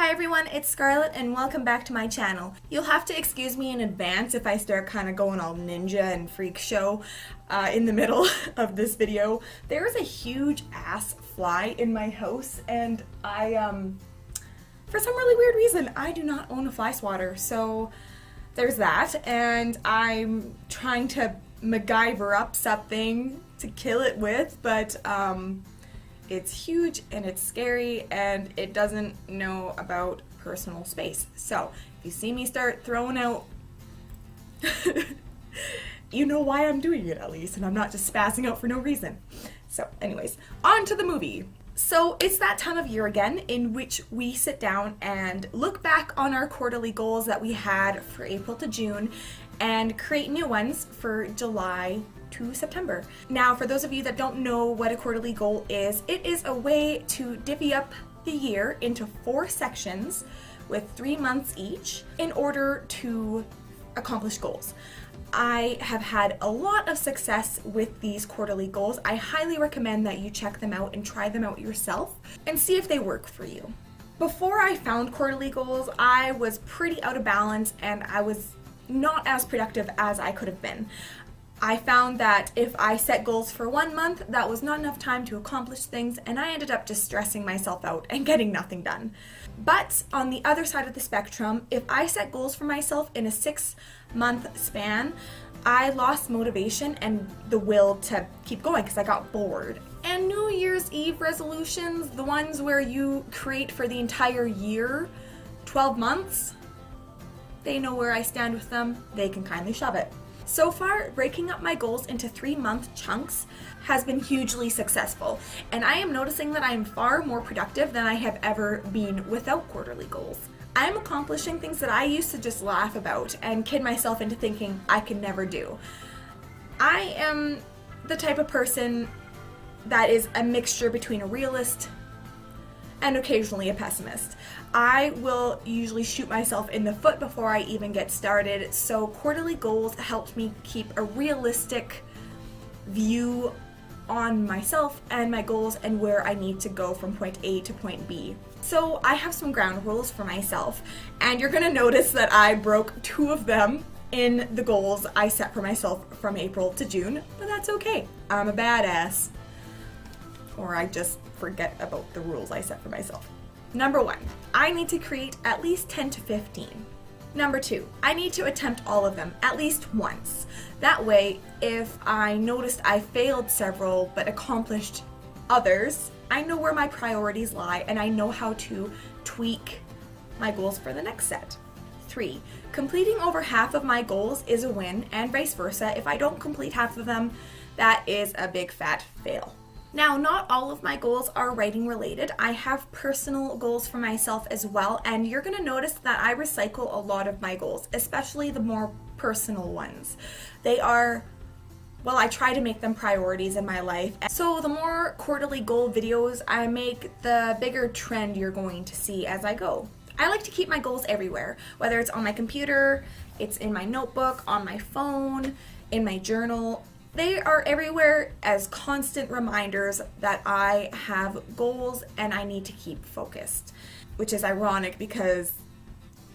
Hi everyone, it's Scarlett and welcome back to my channel. You'll have to excuse me in advance if I start kind of going all ninja and freak show in the middle of this video. There is a huge ass fly in my house and for some really weird reason, I do not own a fly swatter, so there's that, and I'm trying to MacGyver up something to kill it with, but it's huge and it's scary and it doesn't know about personal space. So if you see me start throwing out, you know why I'm doing it at least, and I'm not just spazzing out for no reason. So anyways, on to the movie. So it's that time of year again in which we sit down and look back on our quarterly goals that we had for April to June and create new ones for July to September. Now, for those of you that don't know what a quarterly goal is, it is a way to divvy up the year into 4 sections with 3 months each in order to accomplish goals. I have had a lot of success with these quarterly goals. I highly recommend that you check them out and try them out yourself and see if they work for you. Before I found quarterly goals, I was pretty out of balance and I was not as productive as I could have been. I found that if I set goals for 1 month, that was not enough time to accomplish things, and I ended up just stressing myself out and getting nothing done. But on the other side of the spectrum, if I set goals for myself in a 6-month span, I lost motivation and the will to keep going because I got bored. And New Year's Eve resolutions, the ones where you create for the entire year, 12 months, they know where I stand with them. They can kindly shove it. So far, breaking up my goals into 3-month chunks has been hugely successful, and I am noticing that I am far more productive than I have ever been without quarterly goals. I am accomplishing things that I used to just laugh about and kid myself into thinking I could never do. I am the type of person that is a mixture between a realist and occasionally a pessimist. I will usually shoot myself in the foot before I even get started, so quarterly goals helped me keep a realistic view on myself and my goals and where I need to go from point A to point B. So I have some ground rules for myself, and you're gonna notice that I broke 2 of them in the goals I set for myself from April to June, but that's okay. I'm a badass. Or I just forget about the rules I set for myself. Number 1, I need to create at least 10 to 15. Number 2, I need to attempt all of them at least once. That way, if I noticed I failed several but accomplished others, I know where my priorities lie and I know how to tweak my goals for the next set. 3, completing over half of my goals is a win, and vice versa. If I don't complete half of them, that is a big fat fail. Now, not all of my goals are writing related. I have personal goals for myself as well, and you're gonna notice that I recycle a lot of my goals, especially the more personal ones. They are, well, I try to make them priorities in my life. So the more quarterly goal videos I make, the bigger trend you're going to see as I go. I like to keep my goals everywhere, whether it's on my computer, it's in my notebook, on my phone, in my journal. They are everywhere as constant reminders that I have goals and I need to keep focused, which is ironic because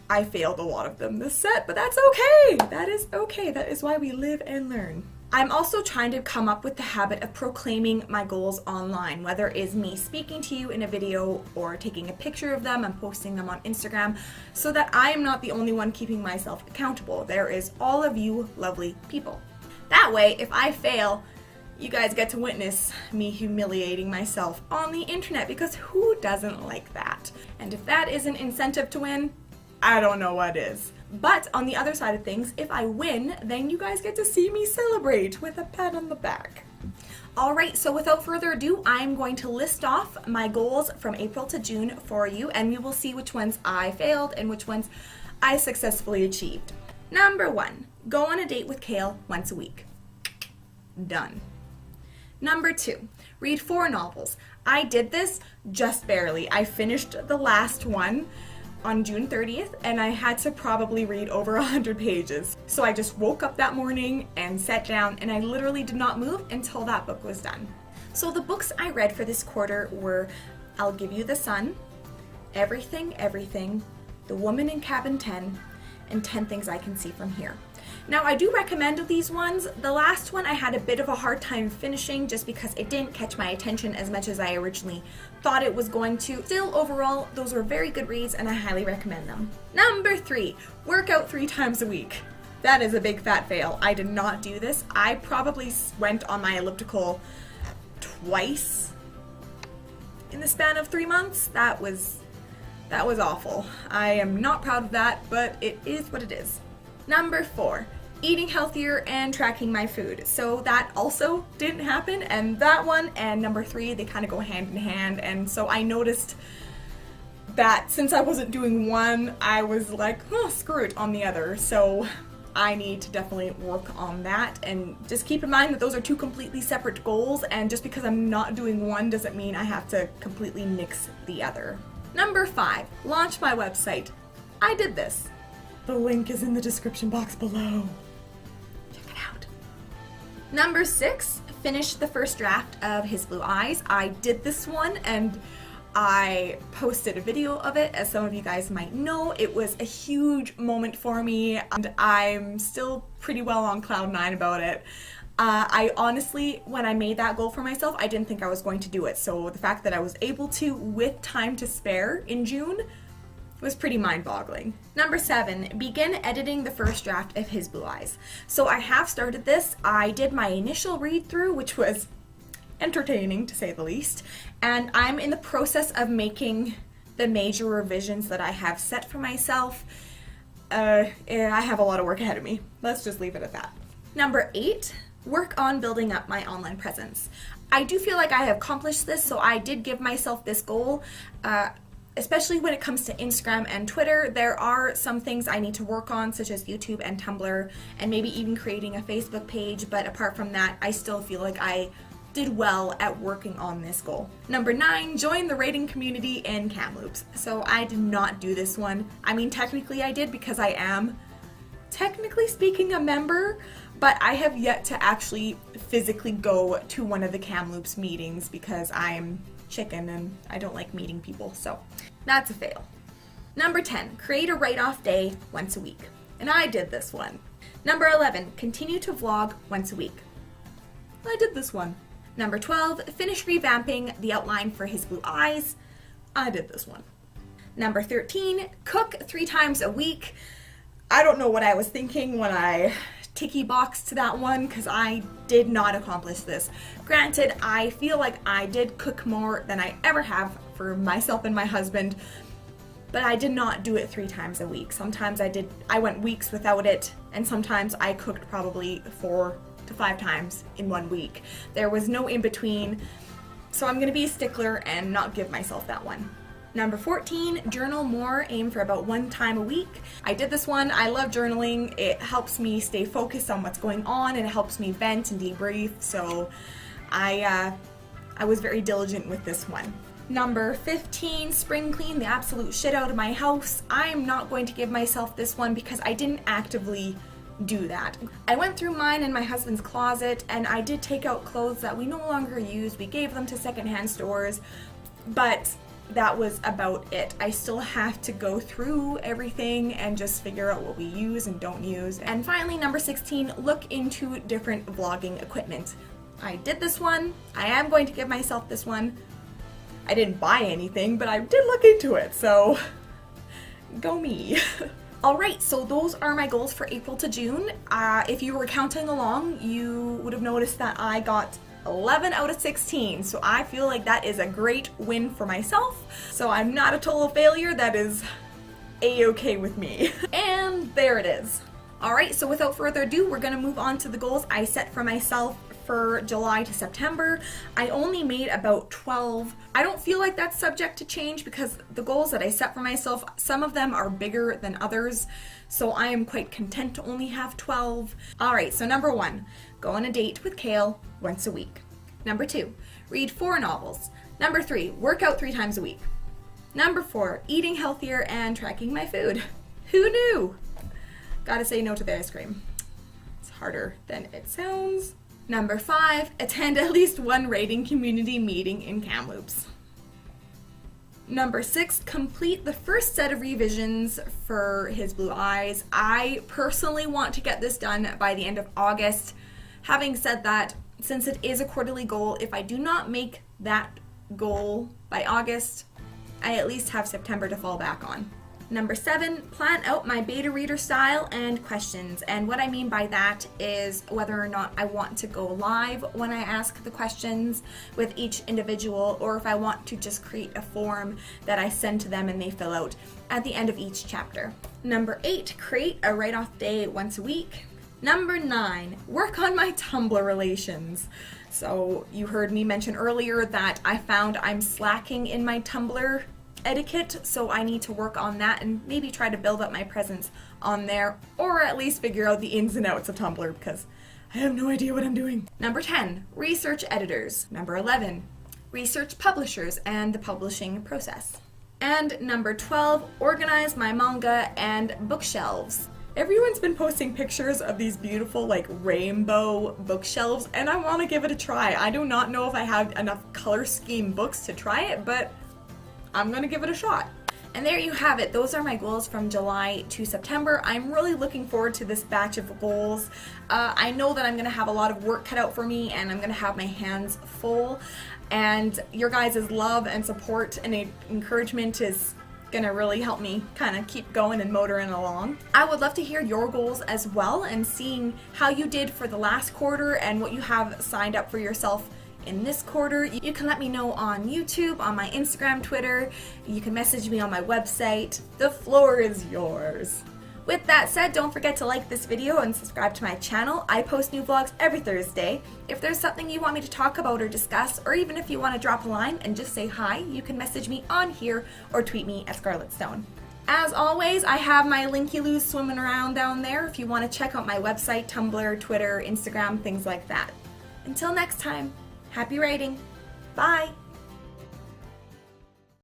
I failed a lot of them this set, but that's okay. That is okay. That is why we live and learn. I'm also trying to come up with the habit of proclaiming my goals online, whether it is me speaking to you in a video or taking a picture of them and posting them on Instagram, so that I am not the only one keeping myself accountable. There is all of you lovely people. That way, if I fail, you guys get to witness me humiliating myself on the internet, because who doesn't like that? And if that isn't incentive to win, I don't know what is. But on the other side of things, if I win, then you guys get to see me celebrate with a pat on the back. Alright, so without further ado, I'm going to list off my goals from April to June for you, and we will see which ones I failed and which ones I successfully achieved. Number 1, go on a date with Kale once a week. Done. Number 2, read 4 novels. I did this just barely. I finished the last one on June 30th and I had to probably read over 100 pages. So I just woke up that morning and sat down and I literally did not move until that book was done. So the books I read for this quarter were I'll Give You the Sun, Everything, Everything, The Woman in Cabin 10, and 10 Things I Can See From Here. Now, I do recommend these ones. The last one I had a bit of a hard time finishing just because it didn't catch my attention as much as I originally thought it was going to. Still, overall, those were very good reads and I highly recommend them. Number 3, work out 3 times a week. That is a big fat fail. I did not do this. I probably went on my elliptical twice in the span of 3 months. That was awful. I am not proud of that, but it is what it is. Number 4, eating healthier and tracking my food. So that also didn't happen, and that one and number 3, they kind of go hand in hand, and so I noticed that since I wasn't doing one, I was like, oh, screw it on the other. So I need to definitely work on that, and just keep in mind that those are 2 completely separate goals, and just because I'm not doing one doesn't mean I have to completely nix the other. Number 5, launch my website. I did this. The link is in the description box below. Check it out. Number 6, finish the first draft of His Blue Eyes. I did this one and I posted a video of it, as some of you guys might know. It was a huge moment for me and I'm still pretty well on cloud 9 about it. I honestly, when I made that goal for myself, I didn't think I was going to do it. So the fact that I was able to, with time to spare in June, was pretty mind-boggling. Number 7, begin editing the first draft of His Blue Eyes. So I have started this. I did my initial read-through, which was entertaining to say the least, and I'm in the process of making the major revisions that I have set for myself. I have a lot of work ahead of me. Let's just leave it at that. Number 8, work on building up my online presence. I do feel like I have accomplished this, so I did give myself this goal. Especially when it comes to Instagram and Twitter, there are some things I need to work on, such as YouTube and Tumblr, and maybe even creating a Facebook page, but apart from that, I still feel like I did well at working on this goal. Number 9, join the rating community in Kamloops. So I did not do this one. I mean, technically I did because I am, technically speaking, a member, but I have yet to actually physically go to one of the Kamloops meetings because I'm chicken and I don't like meeting people, so that's a fail. Number 10, create a write-off day once a week. And I did this one. Number 11, continue to vlog once a week. I did this one. Number 12, finish revamping the outline for His Blue Eyes. I did this one. Number 13, cook 3 times a week. I don't know what I was thinking when I ticky box to that one because I did not accomplish this. Granted, I feel like I did cook more than I ever have for myself and my husband, but I did not do it 3 times a week. Sometimes I went weeks without it, and sometimes I cooked probably 4 to 5 times in 1 week. There was no in between, so I'm gonna be a stickler and not give myself that one. Number 14, journal more, aim for about 1 time a week. I did this one. I love journaling. It helps me stay focused on what's going on and it helps me vent and debrief, so I was very diligent with this one. Number 15, spring clean the absolute shit out of my house. I'm not going to give myself this one because I didn't actively do that. I went through mine and my husband's closet and I did take out clothes that we no longer use. We gave them to secondhand stores, but that was about it. I still have to go through everything and just figure out what we use and don't use. And finally, number 16, look into different vlogging equipment. I did this one. I am going to give myself this one. I didn't buy anything, but I did look into it, so go me. Alright, so those are my goals for April to June. If you were counting along, you would have noticed that I got 11 out of 16, so I feel like that is a great win for myself. So I'm not a total failure. That is a-okay with me. And there it is. Alright, so without further ado, we're gonna move on to the goals I set for myself for July to September. I only made about 12. I don't feel like that's subject to change because the goals that I set for myself, some of them are bigger than others, so I am quite content to only have 12. Alright, so number 1, go on a date with Kale once a week. Number 2, read 4 novels. Number 3, work out 3 times a week. Number 4, eating healthier and tracking my food. Who knew? Gotta say no to the ice cream. It's harder than it sounds. Number 5, attend at least 1 rating community meeting in Kamloops. Number 6, complete the first set of revisions for his blue eyes. I personally want to get this done by the end of August. Having said that, since it is a quarterly goal, if I do not make that goal by August, I at least have September to fall back on. Number 7, plan out my beta reader style and questions. And what I mean by that is whether or not I want to go live when I ask the questions with each individual, or if I want to just create a form that I send to them and they fill out at the end of each chapter. Number 8, create a write-off day once a week. Number 9, work on my Tumblr relations. So you heard me mention earlier that I found I'm slacking in my Tumblr etiquette, so I need to work on that and maybe try to build up my presence on there, or at least figure out the ins and outs of Tumblr because I have no idea what I'm doing. Number 10, research editors. Number 11, research publishers and the publishing process. And number 12, organize my manga and bookshelves. Everyone's been posting pictures of these beautiful like rainbow bookshelves, and I want to give it a try. I do not know if I have enough color scheme books to try it, but I'm gonna give it a shot. And there you have it. Those are my goals from July to September. I'm really looking forward to this batch of goals. I know that I'm gonna have a lot of work cut out for me, and I'm gonna have my hands full. And your guys' love and support and encouragement is gonna really help me kind of keep going and motoring along. I would love to hear your goals as well, and seeing how you did for the last quarter and what you have signed up for yourself in this quarter. You can let me know on YouTube, on my Instagram, Twitter. You can message me on my website. The floor is yours. With that said, don't forget to like this video and subscribe to my channel. I post new vlogs every Thursday. If there's something you want me to talk about or discuss, or even if you want to drop a line and just say hi, you can message me on here or tweet me at Scarlette'S. As always, I have my Linky-Loos swimming around down there if you want to check out my website, Tumblr, Twitter, Instagram, things like that. Until next time, happy writing. Bye!